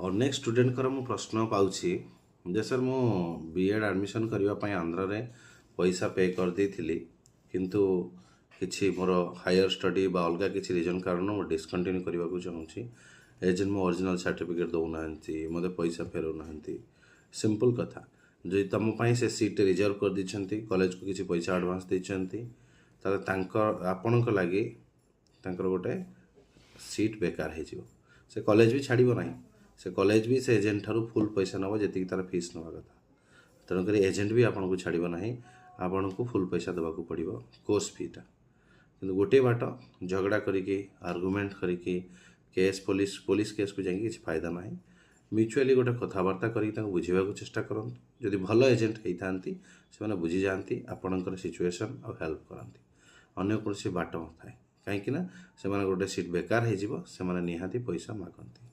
अनेक स्टूडेंट मु प्रश्न पाउछि जे सर मु बीएड एडमिशन करने आंध्र रे पैसा पे कर दी थी किंतु किछि मोर हायर स्टडी बा अलगा किछि रीजन कारण मु डिस्कंटिन्यू करने को चाहूँगी एजेंट मो ओरिजिनल सर्टिफिकेट दौना मते पैसा फेरौ ना सिंपल कथा जो तुम से सीट रिजर्व कर दी कॉलेज को किसी पैसा एडवांस देते आपण लगी गोटे सीट बेकार हो से कॉलेज भी छाड़ ना से कॉलेज भी से एजेंट ठारू फुल पैसा नब जी तार फीस नवा कथा तेणुक एजेंट भी आपन को छाड़ ना आपन को फुल पैसा देवाक पड़ो कोर्स फीटा कि गोटे बाट झगड़ा करके आर्गुमेंट करके केस पुलिस केस को जाकि फायदा ना म्यूचुअली गोटे कथबार्ता करके बुझा चेष्टा करूँ जदि भल एजेंट होता से बुझी जाती आपणकर सिचुएशन और हेल्प करती अन्य कौन बाट न थाए कहीं से गोटे सीट बेकार हो निहाती पैसा मागती।